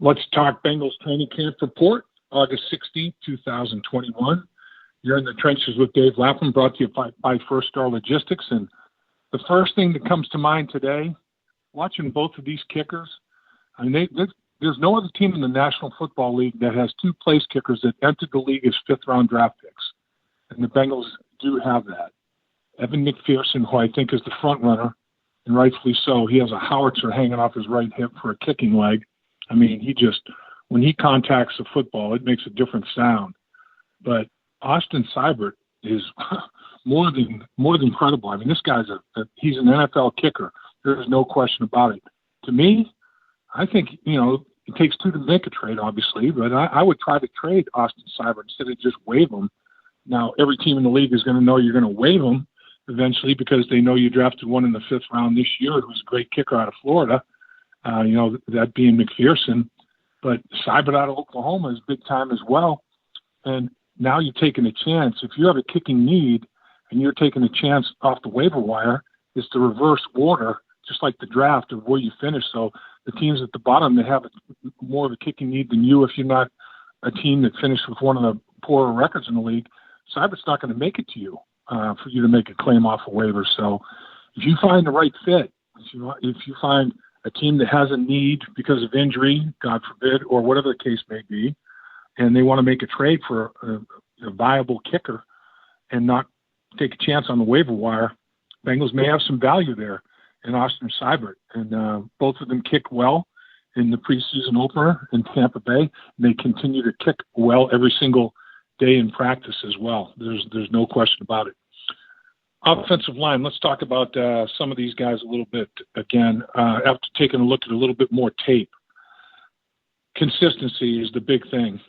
Let's talk Bengals training camp report, August 16th, 2021. You're in the trenches with Dave Lapham, brought to you by First Star Logistics. And the first thing that comes to mind today, watching both of these kickers, I mean, there's no other team in the National Football League that has two place kickers that entered the league as fifth-round draft picks. And the Bengals do have that. Evan McPherson, who I think is the front runner, and rightfully so, he has a howitzer hanging off his right hip for a kicking leg. I mean, when he contacts the football, it makes a different sound. But Austin Seibert is more than credible. I mean, this guy's he's an NFL kicker. There is no question about it. To me, I think, it takes two to make a trade, obviously, but I would try to trade Austin Seibert instead of just waive him. Now, every team in the league is going to know you're going to waive him eventually because they know you drafted one in the fifth round this year who's a great kicker out of Florida, that being McPherson. But Seibert out of Oklahoma is big time as well. And now you're taking a chance. If you have a kicking need and you're taking a chance off the waiver wire, is the reverse order, just like the draft of where you finish. So the teams at the bottom, they have more of a kicking need than you if you're not a team that finished with one of the poorer records in the league. Seibert's not going to make it to you for you to make a claim off a waiver. So if you find the right fit, if you find a team that has a need because of injury, God forbid, or whatever the case may be, and they want to make a trade for a viable kicker and not take a chance on the waiver wire, Bengals may have some value there in Austin Seibert. And both of them kick well in the preseason opener in Tampa Bay. And they continue to kick well every single day in practice as well. There's no question about it. Offensive line, let's talk about some of these guys a little bit again after taking a look at a little bit more tape. Consistency is the big thing.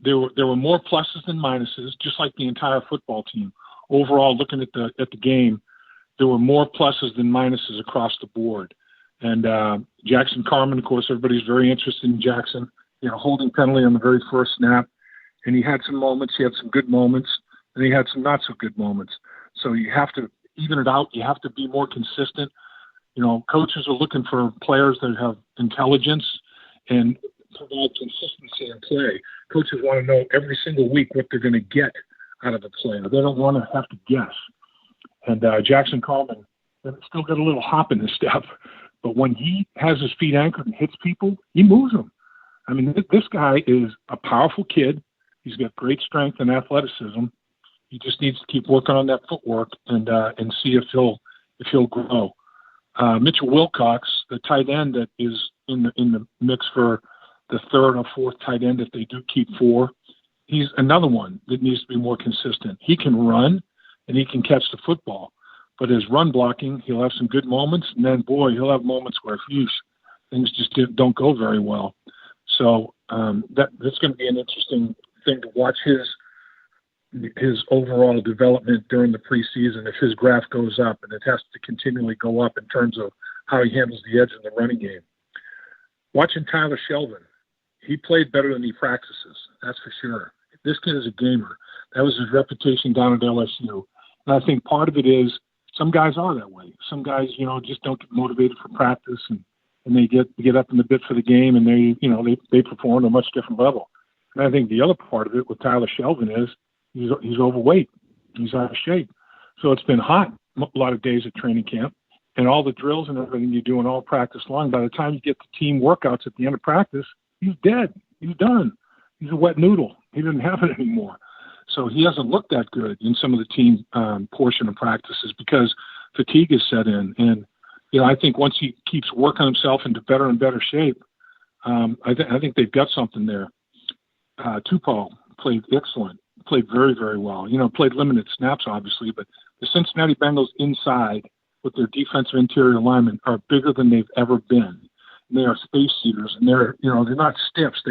There were more pluses than minuses, just like the entire football team. Overall, looking at the game, there were more pluses than minuses across the board. And Jackson Carman, of course, everybody's very interested in Jackson. Holding penalty on the very first snap. And he had some moments. He had some good moments. And he had some not so good moments. So you have to even it out. You have to be more consistent. Coaches are looking for players that have intelligence and provide consistency in play. Coaches want to know every single week what they're going to get out of a player. They don't want to have to guess. And Jackson Carman still got a little hop in his step, but when he has his feet anchored and hits people, he moves them. I mean, this guy is a powerful kid. He's got great strength and athleticism. He just needs to keep working on that footwork and see if he'll grow. Mitchell Wilcox, the tight end that is in the mix for the third or fourth tight end if they do keep four, he's another one that needs to be more consistent. He can run and he can catch the football, but his run blocking, he'll have some good moments, and then he'll have moments where things just don't go very well. So that's going to be an interesting thing to watch his overall development during the preseason. If his graph goes up, and it has to continually go up in terms of how he handles the edge in the running game. Watching Tyler Shelvin, he played better than he practices. That's for sure. This kid is a gamer. That was his reputation down at LSU. And I think part of it is some guys are that way. Some guys, just don't get motivated for practice and they get up in the bit for the game and they perform at a much different level. And I think the other part of it with Tyler Shelvin is he's overweight. He's out of shape. So it's been hot a lot of days at training camp, and all the drills and everything you do in all practice long, by the time you get to team workouts at the end of practice, he's dead. He's done. He's a wet noodle. He doesn't have it anymore. So he hasn't looked that good in some of the team portion of practices because fatigue is set in. And, I think once he keeps working himself into better and better shape, I think they've got something there. Tupou played excellent, played very, very well. Played limited snaps, obviously, but the Cincinnati Bengals inside with their defensive interior linemen are bigger than they've ever been. And they are space eaters, and they're not stiffs.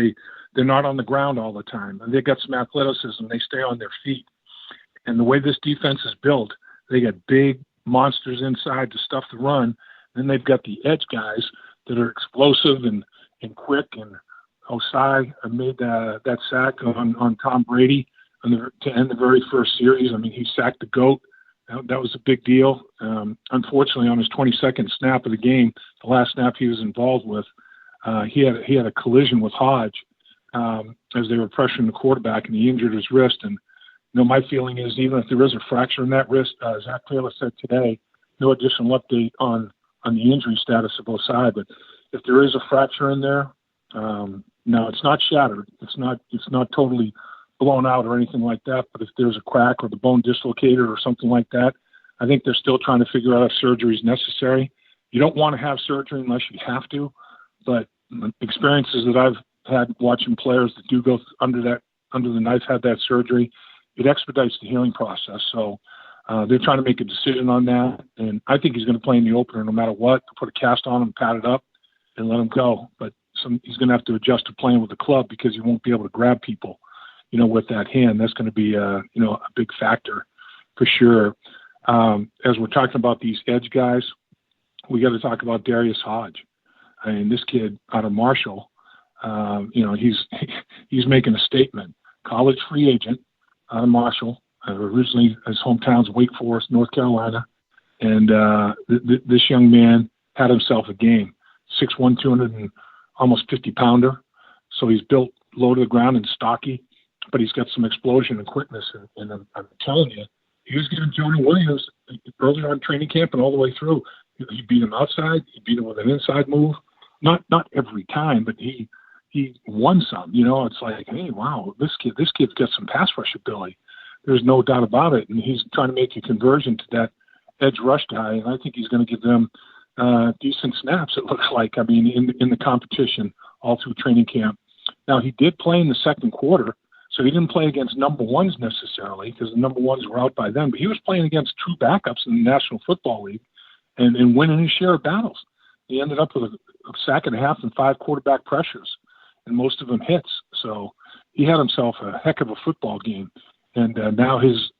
They're not on the ground all the time. And they've got some athleticism. They stay on their feet. And the way this defense is built, they got big monsters inside to stuff the run. Then they've got the edge guys that are explosive and quick. And Ossai made that sack on Tom Brady to end the very first series. I mean, he sacked the GOAT. That was a big deal. Unfortunately, on his 22nd snap of the game, the last snap he was involved with, He had a collision with Hodge as they were pressuring the quarterback, and he injured his wrist. And my feeling is even if there is a fracture in that wrist, Zach Taylor said today, no additional update on the injury status of Ossai. But if there is a fracture in there, now it's not shattered. It's not totally blown out or anything like that. But if there's a crack or the bone dislocated or something like that, I think they're still trying to figure out if surgery is necessary. You don't want to have surgery unless you have to, but experiences that I've had watching players that do go under the knife, had that surgery, it expedites the healing process. So they're trying to make a decision on that, and I think he's going to play in the opener no matter what. Put a cast on him, pat it up, and let him go. But he's going to have to adjust to playing with the club because he won't be able to grab people, with that hand. That's going to be a big factor for sure. As we're talking about these edge guys, we got to talk about Darius Hodge. I mean, this kid out of Marshall, he's making a statement. College free agent out of Marshall. Originally, his hometown's Wake Forest, North Carolina, and this young man had himself a game. 6'1", 200 and almost 50-pounder. So he's built low to the ground and stocky, but he's got some explosion and quickness. And I'm telling you, he was giving Jonah Williams early on training camp and all the way through. He beat him outside. He beat him with an inside move. Not every time, but he won some. It's like, hey, wow, this kid's got some pass rush ability. There's no doubt about it. And he's trying to make a conversion to that edge rush guy, and I think he's going to give them decent snaps, it looks like. I mean, in the competition all through training camp. Now, he did play in the second quarter, so he didn't play against number ones necessarily because the number ones were out by then, but he was playing against true backups in the National Football League and winning his share of battles. He ended up with a sack and a half and 5 quarterback pressures, and most of them hits. So he had himself a heck of a football game. And now his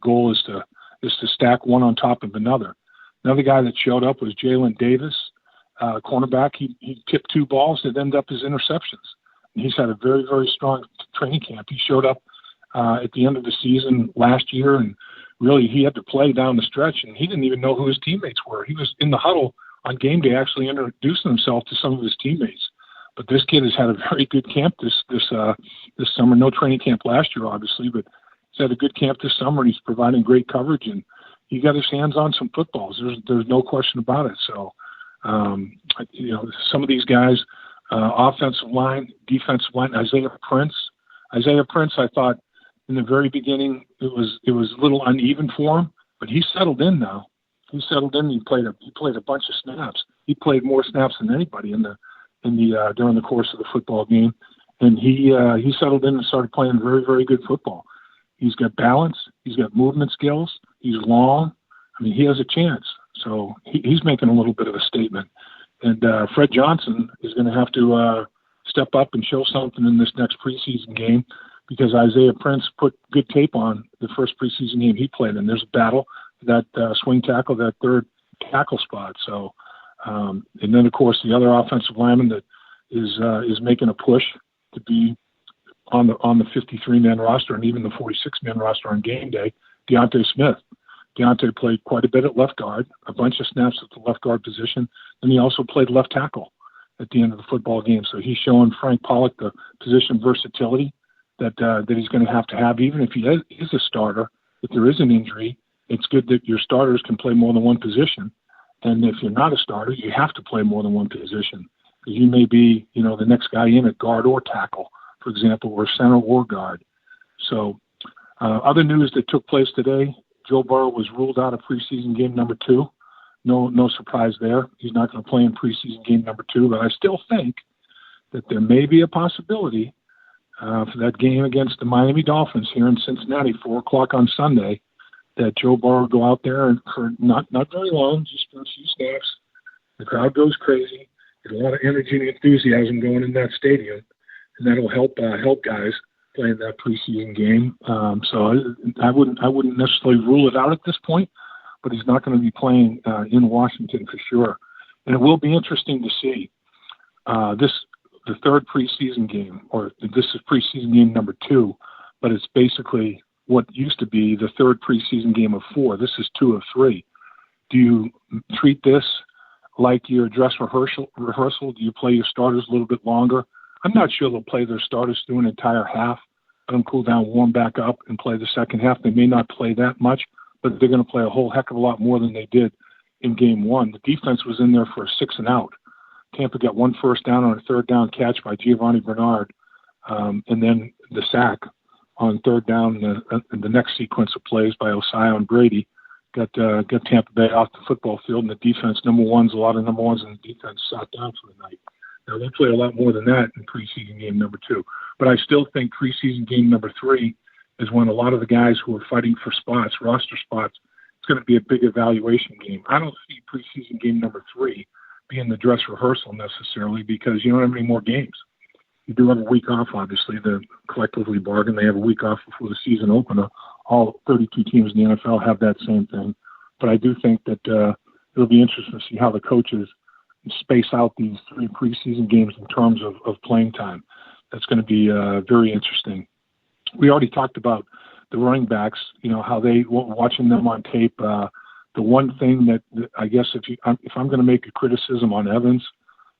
goal is to stack one on top of another. Another guy that showed up was Jalen Davis, cornerback. He tipped 2 balls that ended up as interceptions. And he's had a very, very strong training camp. He showed up at the end of the season last year, and really he had to play down the stretch, and he didn't even know who his teammates were. He was in the huddle on game day actually introducing himself to some of his teammates. But this kid has had a very good camp this summer. No training camp last year, obviously, but he's had a good camp this summer, and he's providing great coverage, and he got his hands on some footballs. There's no question about it. So, some of these guys, offensive line, defensive line, Isaiah Prince, I thought in the very beginning it was a little uneven for him, but he's settled in now. He settled in. He played a bunch of snaps. He played more snaps than anybody during the course of the football game, and he settled in and started playing very, very good football. He's got balance. He's got movement skills. He's long. I mean, he has a chance. So he's making a little bit of a statement. And Fred Johnson is going to have to step up and show something in this next preseason game because Isaiah Prince put good tape on the first preseason game he played in. There's a battle for that swing tackle, that third tackle spot. So, and then, of course, the other offensive lineman that is making a push to be on the 53-man roster and even the 46-man roster on game day, Deontay Smith. Deontay played quite a bit at left guard, a bunch of snaps at the left guard position, and he also played left tackle at the end of the football game. So he's showing Frank Pollock the position versatility that he's going to have, even if he is a starter. If there is an injury, it's good that your starters can play more than one position. And if you're not a starter, you have to play more than one position. Because you may be, the next guy in at guard or tackle, for example, or center or guard. So other news that took place today, Joe Burrow was ruled out of preseason game number 2. No surprise there. He's not going to play in preseason game number 2, but I still think that there may be a possibility for that game against the Miami Dolphins here in Cincinnati, 4 o'clock on Sunday, that Joe Burrow go out there and for not very long, just for a few snaps. The crowd goes crazy. There's a lot of energy and enthusiasm going in that stadium, and that'll help guys playing that preseason game. So I wouldn't necessarily rule it out at this point, but he's not going to be playing in Washington for sure. And it will be interesting to see the third preseason game, or this is preseason game number 2, but it's basically what used to be the third preseason game of 4. This is 2 of 3. Do you treat this like your dress rehearsal? Do you play your starters a little bit longer? I'm not sure they'll play their starters through an entire half. Let them cool down, warm back up, and play the second half. They may not play that much, but they're going to play a whole heck of a lot more than they did in game one. The defense was in there for a 6 and out. Tampa got 1 first down on a third down catch by Giovanni Bernard, and then the sack on third down in the next sequence of plays by Ossai and Brady got Tampa Bay off the football field, and the defense, a lot of number ones in the defense sat down for the night. Now, they'll play a lot more than that in preseason game number 2. But I still think preseason game number 3 is when a lot of the guys who are fighting for spots, roster spots, it's going to be a big evaluation game. I don't see preseason game number 3 being the dress rehearsal necessarily because you don't have any more games. You do have a week off, obviously. They're collectively bargained. They have a week off before the season opener. All 32 teams in the NFL have that same thing. But I do think that it'll be interesting to see how the coaches space out these 3 preseason games in terms of playing time. That's going to be very interesting. We already talked about the running backs, how they, watching them on tape. The one thing that I guess if I'm going to make a criticism on Evans,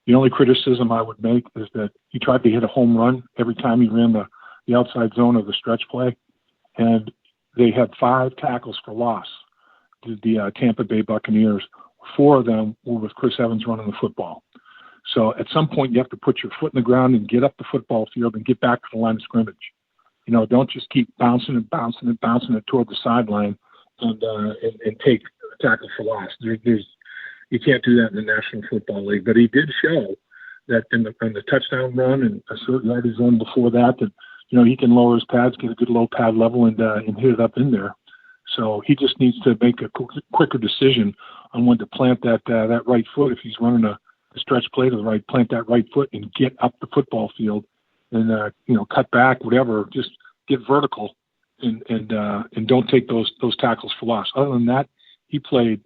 the only criticism I would make is that he tried to hit a home run every time he ran the outside zone of the stretch play, and they had 5 tackles for loss. The Tampa Bay Buccaneers, 4 of them were with Chris Evans running the football. So at some point you have to put your foot in the ground and get up the football field and get back to the line of scrimmage. Don't just keep bouncing it toward the sideline and take a tackle for loss. You can't do that in the National Football League. But he did show that in the touchdown run and a certain yardage zone before that he can lower his pads, get a good low pad level, and hit it up in there. So he just needs to make a quicker decision on when to plant that right foot. If he's running a stretch play to the right, plant that right foot and get up the football field and cut back, whatever. Just get vertical and don't take those tackles for loss. Other than that, he played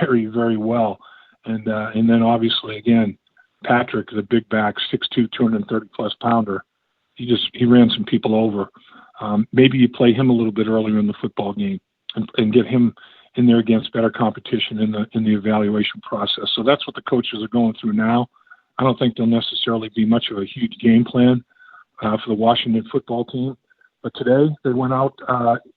very, very well. And then obviously again, Patrick, the big back, 6'2", 230-plus pounder. He ran some people over. Maybe you play him a little bit earlier in the football game and get him in there against better competition in the evaluation process. So that's what the coaches are going through now. I don't think there'll necessarily be much of a huge game plan for the Washington football team. But today they went out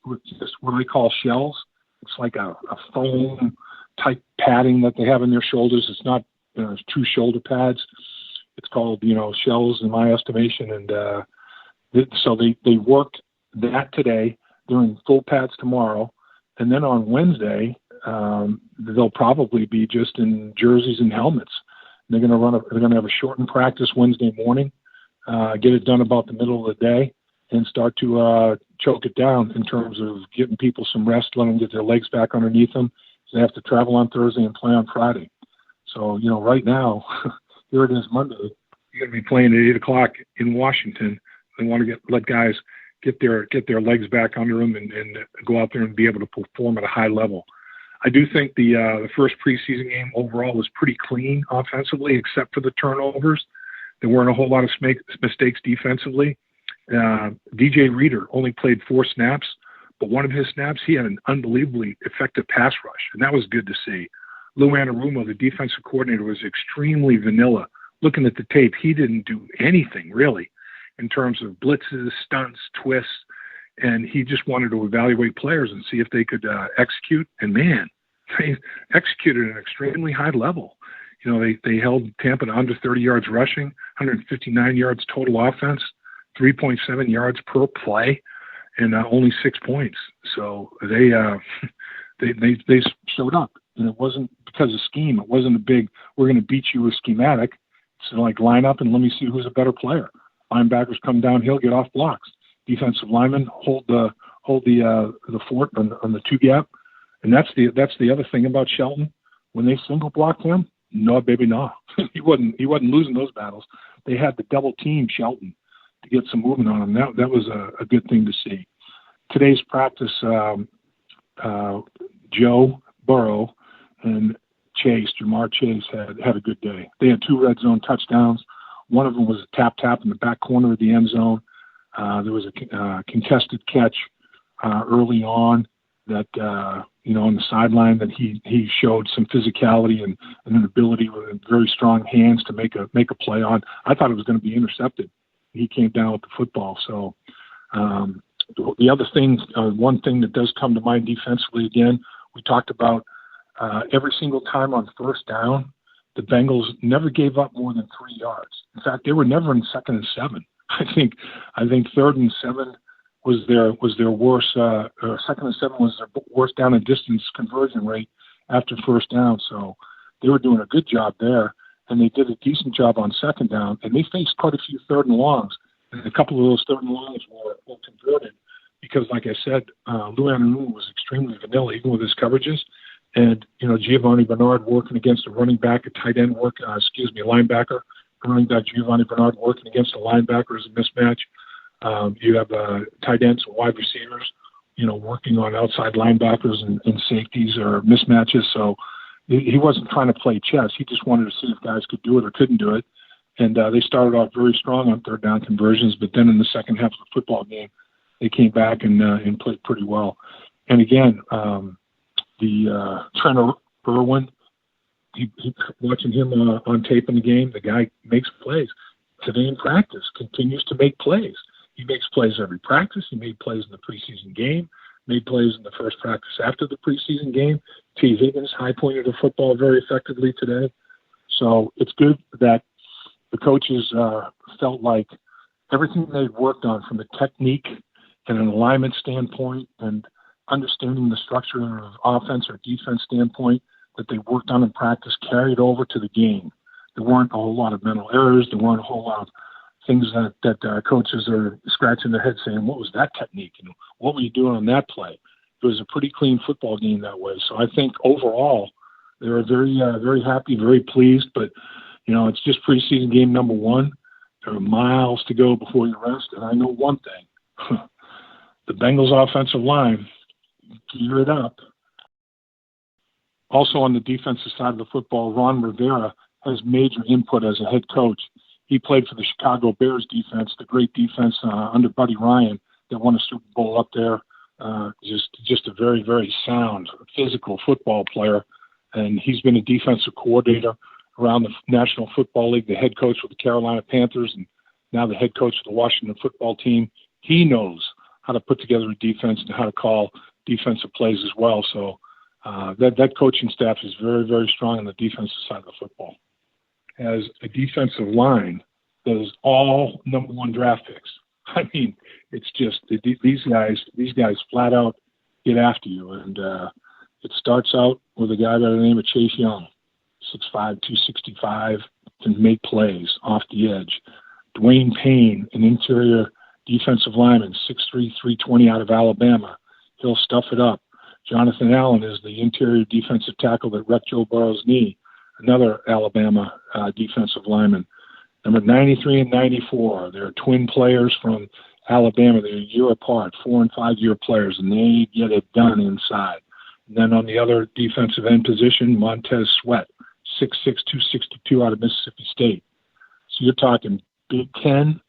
with just what they call shells. It's like a foam type padding that they have in their shoulders. It's not true shoulder pads. It's called, shells in my estimation. And so they worked that today. They're in full pads tomorrow. And then on Wednesday, they'll probably be just in jerseys and helmets. They're going to have a shortened practice Wednesday morning, get it done about the middle of the day, and start to choke it down in terms of getting people some rest, letting them get their legs back underneath them. So they have to travel on Thursday and play on Friday. So, right now, here it is Monday. You're going to be playing at 8 o'clock in Washington. They want to let guys get their legs back under them and go out there and be able to perform at a high level. I do think the first preseason game overall was pretty clean offensively, except for the turnovers. There weren't a whole lot of mistakes defensively. DJ Reader only played 4 snaps, but one of his snaps, he had an unbelievably effective pass rush, and that was good to see. Lou Anarumo, the defensive coordinator, was extremely vanilla. Looking at the tape, he didn't do anything really in terms of blitzes, stunts, twists, and he just wanted to evaluate players and see if they could execute. And man, they executed at an extremely high level. They held Tampa to under 30 yards rushing, 159 yards total offense, 3.7 yards per play, and only 6 points. So they showed up, and it wasn't because of scheme. It wasn't a big, we're going to beat you with schematic. It's like line up and let me see who's a better player. Linebackers come downhill, get off blocks. Defensive linemen hold the fort on the 2 gap, and that's the other thing about Shelton. When they single blocked him, no baby, no, he wasn't losing those battles. They had to double team Shelton to get some movement on him. That was a good thing to see. Today's practice, Joe Burrow and Jamar Chase had a good day. They had 2 red zone touchdowns. One of them was a tap in the back corner of the end zone. There was a contested catch early on that on the sideline that he showed some physicality and an ability with very strong hands to make a play on. I thought it was going to be intercepted. He came down with the football. So the other thing, one thing that does come to mind defensively, again, we talked about every single time on first down, the Bengals never gave up more than 3 yards. In fact, they were never in 2nd and 7. I think 3rd and 7 was their worst. 2nd and 7 was their worst down and distance conversion rate after first down. So they were doing a good job there, and they did a decent job on 2nd down. And they faced quite a few 3rd and longs, and a couple of those 3rd and longs were converted because, like I said, Lou Anarumo was extremely vanilla even with his coverages. And, Giovanni Bernard working against a running back, a tight end linebacker, running back Giovanni Bernard working against a linebacker is a mismatch. You have tight ends and wide receivers, working on outside linebackers and safeties or mismatches. So he wasn't trying to play chess. He just wanted to see if guys could do it or couldn't do it. And they started off very strong on 3rd down conversions, but then in the second half of the football game, they came back and played pretty well. And again, the Trent Irwin, he watching him on tape in the game, the guy makes plays. Today in practice, continues to make plays. He makes plays every practice. He made plays in the preseason game, made plays in the first practice after the preseason game. T. Higgins high-pointed the football very effectively today. So it's good that the coaches felt like everything they'd worked on from a technique and an alignment standpoint and understanding the structure of offense or defense standpoint that they worked on in practice carried over to the game. There weren't a whole lot of mental errors. There weren't a whole lot of things that coaches are scratching their head saying, what was that technique? And what were you doing on that play? It was a pretty clean football game that way. So I think overall they were very, very happy, very pleased. But, it's just preseason game number 1. There are miles to go before you rest. And I know one thing. The Bengals offensive line, gear it up. Also on the defensive side of the football, Ron Rivera has major input as a head coach. He played for the Chicago Bears defense, the great defense under Buddy Ryan that won a Super Bowl up there. Just a very, very sound, physical football player. And he's been a defensive coordinator around the National Football League, the head coach with the Carolina Panthers, and now the head coach of the Washington football team. He knows how to put together a defense and how to call defensive plays as well. So that coaching staff is very, very strong on the defensive side of the football. As a defensive line that is all number 1 draft picks. I mean, it's just these guys flat out get after you. And it starts out with a guy by the name of Chase Young, 6'5", 265, can make plays off the edge. Dwayne Payne, an interior defensive lineman, 6'3", 320 out of Alabama. He'll stuff it up. Jonathan Allen is the interior defensive tackle that wrecked Joe Burrow's knee, another Alabama defensive lineman. Number 93 and 94, they're twin players from Alabama. They're a year apart, 4- and 5-year players, and they get it done inside. And then on the other defensive end position, Montez Sweat, 6'6", 262 out of Mississippi State. So you're talking Big Ten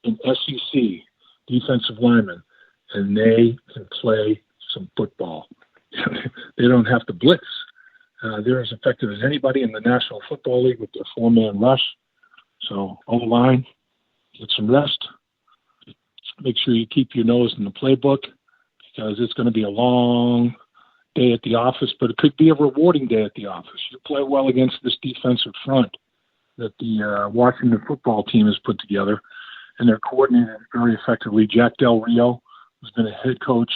and SEC defensive linemen, and they can play some football. They don't have to blitz. They're as effective as anybody in the National Football League with their 4-man rush. So on the line, get some rest. Make sure you keep your nose in the playbook because it's going to be a long day at the office, but it could be a rewarding day at the office. You play well against this defensive front that the Washington football team has put together, and they're coordinated very effectively. Jack Del Rio, who's been a head coach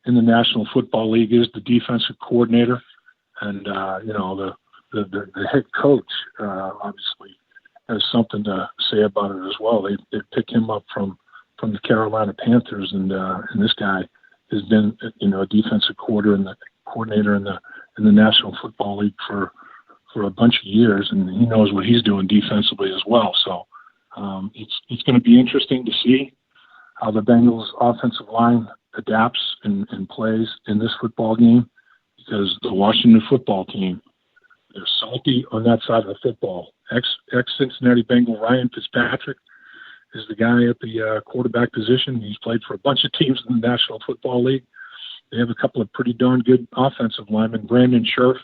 in the National Football League, is the defensive coordinator. And, the head coach, obviously, has something to say about it as well. They picked him up from the Carolina Panthers, and this guy has been, a defensive coordinator in the National Football League for a bunch of years, and he knows what he's doing defensively as well. So it's going to be interesting to see how the Bengals offensive line adapts and plays in this football game, because the Washington football team, they're salty on that side of the football. Ex-Cincinnati Bengal Ryan Fitzpatrick is the guy at the quarterback position. He's played for a bunch of teams in the National Football League. they have a couple of pretty darn good offensive linemen. Brandon Scherf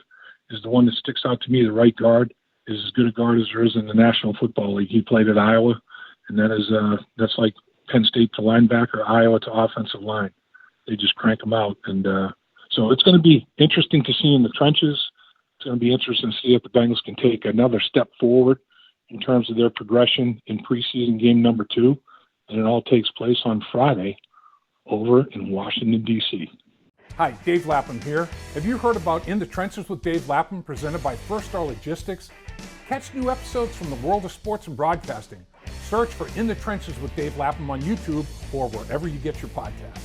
is the one that sticks out to me. The right guard is as good a guard as there is in the National Football League. He played at Iowa, and that's like Penn State to linebacker, Iowa to offensive line. They just crank them out. And so it's going to be interesting to see in the trenches. It's going to be interesting to see if the Bengals can take another step forward in terms of their progression in preseason game number 2. And it all takes place on Friday over in Washington, D.C. Hi, Dave Lapham here. Have you heard about In the Trenches with Dave Lapham, presented by First Star Logistics? Catch new episodes from the world of sports and broadcasting. Search for In the Trenches with Dave Lapham on YouTube or wherever you get your podcasts.